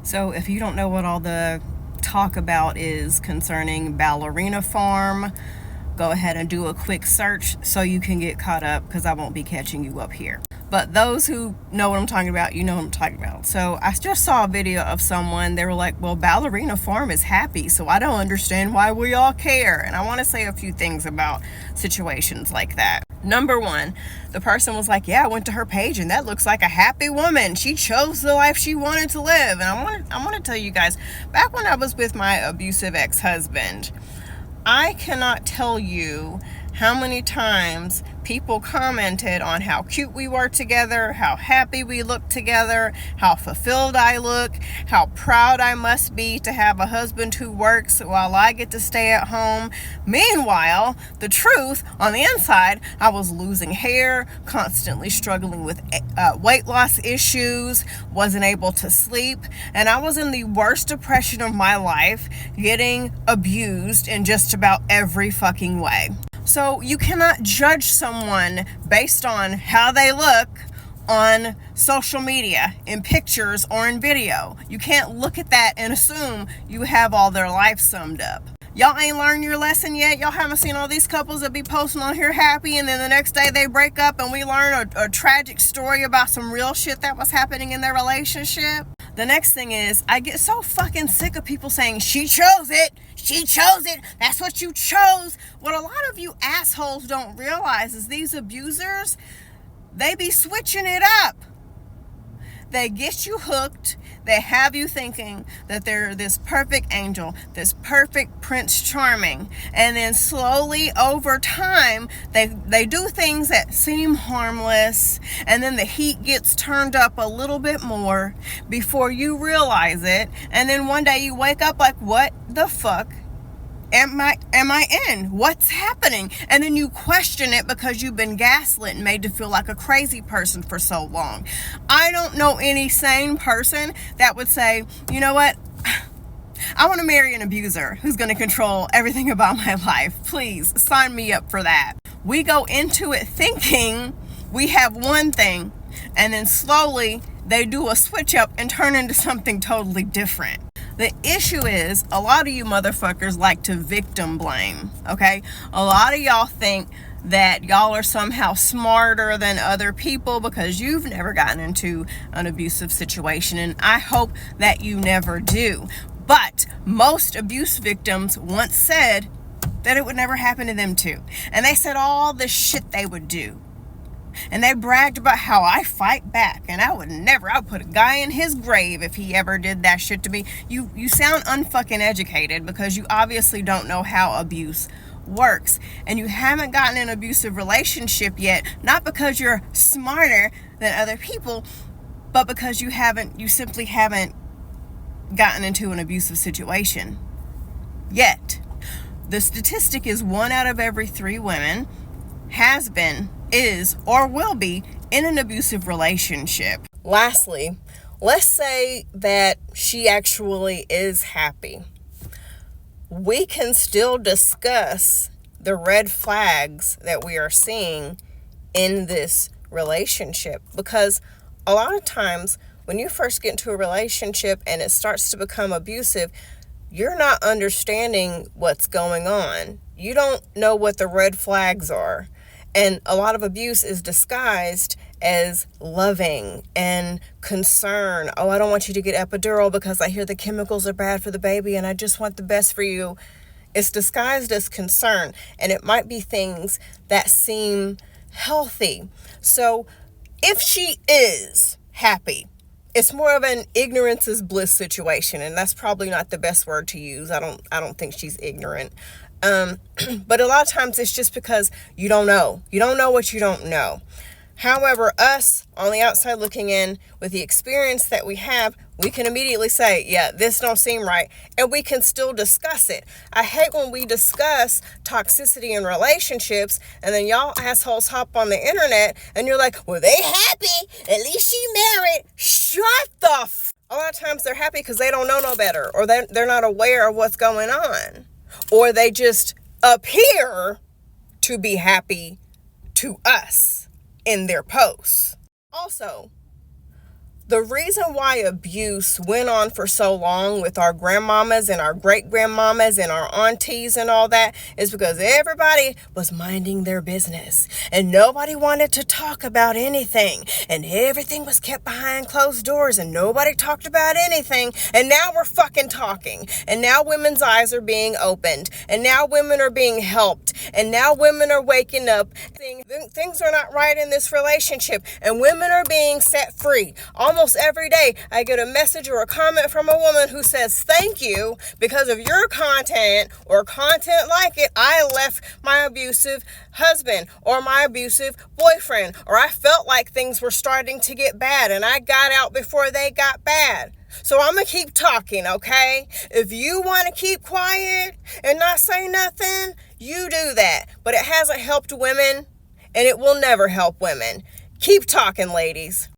So if you don't know what all the talk about is concerning Ballerina Farm, go ahead and do a quick search so you can get caught up, because I won't be catching you up here. But those who know what I'm talking about, you know what I'm talking about. So I just saw a video of someone. They were like, well, Ballerina Farm is happy, so I don't understand why we all care. And I want to say a few things about situations like that. Number one, the person was like, yeah, I went to her page and that looks like a happy woman. She chose the life she wanted to live. And I want to tell you guys, back when I was with my abusive ex-husband, I cannot tell you how many times people commented on how cute we were together, how happy we looked together, how fulfilled I look, how proud I must be to have a husband who works while I get to stay at home. Meanwhile, the truth, on the inside, I was losing hair, constantly struggling with weight loss issues, wasn't able to sleep, and I was in the worst depression of my life, getting abused in just about every fucking way. So you cannot judge someone based on how they look on social media, in pictures or in video. You can't look at that and assume you have all their life summed up. Y'all ain't learned your lesson yet. Y'all haven't seen all these couples that be posting on here happy, and then the next day they break up and we learn a tragic story about some real shit that was happening in their relationship. The next thing is, I get so fucking sick of people saying, she chose it, that's what you chose. What a lot of you assholes don't realize is these abusers, they be switching it up. They get you hooked. They have you thinking that they're this perfect angel, this perfect Prince Charming. And then slowly over time, they do things that seem harmless. And then the heat gets turned up a little bit more before you realize it. And then one day you wake up like, what the fuck am I in? What's happening? And then you question it because you've been gaslit and made to feel like a crazy person for so long. I don't know any sane person that would say, you know what? I want to marry an abuser who's going to control everything about my life. Please sign me up for that. We go into it thinking we have one thing, and then slowly they do a switch up and turn into something totally different. The issue is, a lot of you motherfuckers like to victim blame, okay? A lot of y'all think that y'all are somehow smarter than other people because you've never gotten into an abusive situation, and I hope that you never do. But most abuse victims once said that it would never happen to them too. And they said all the shit they would do. And they bragged about how I fight back, and I would put a guy in his grave if he ever did that shit to me. You sound unfucking educated because you obviously don't know how abuse works, and you haven't gotten an abusive relationship yet, not because you're smarter than other people, but because you simply haven't gotten into an abusive situation yet. The statistic is 1 out of every 3 women has been, is, or will be in an abusive relationship. Lastly, let's say that she actually is happy. We can still discuss the red flags that we are seeing in this relationship, because a lot of times when you first get into a relationship and it starts to become abusive, you're not understanding what's going on. You don't know what the red flags are. And a lot of abuse is disguised as loving and concern. Oh, I don't want you to get epidural because I hear the chemicals are bad for the baby and I just want the best for you. It's disguised as concern, and it might be things that seem healthy. So if she is happy, it's more of an ignorance is bliss situation, and that's probably not the best word to use. I don't think she's ignorant. But a lot of times it's just because you don't know. You don't know what you don't know. However, us on the outside looking in with the experience that we have, we can immediately say, yeah, this don't seem right. And we can still discuss it. I hate when we discuss toxicity in relationships and then y'all assholes hop on the internet and you're like, well, they happy. At least she married. Shut the f. A lot of times they're happy because they don't know no better, or they're not aware of what's going on. Or they just appear to be happy to us in their posts. Also, The reason why abuse went on for so long with our grandmamas and our great grandmamas and our aunties and all that is because everybody was minding their business and nobody wanted to talk about anything, and everything was kept behind closed doors and nobody talked about anything. And now we're fucking talking, and now women's eyes are being opened, and now women are being helped, and now women are waking up. Things are not right in this relationship, and women are being set free. Almost every day I get a message or a comment from a woman who says, thank you, because of your content or content like it, I left my abusive husband or my abusive boyfriend, or I felt like things were starting to get bad and I got out before they got bad. So I'm going to keep talking, okay? If you want to keep quiet and not say nothing, you do that. But it hasn't helped women, and it will never help women. Keep talking, ladies.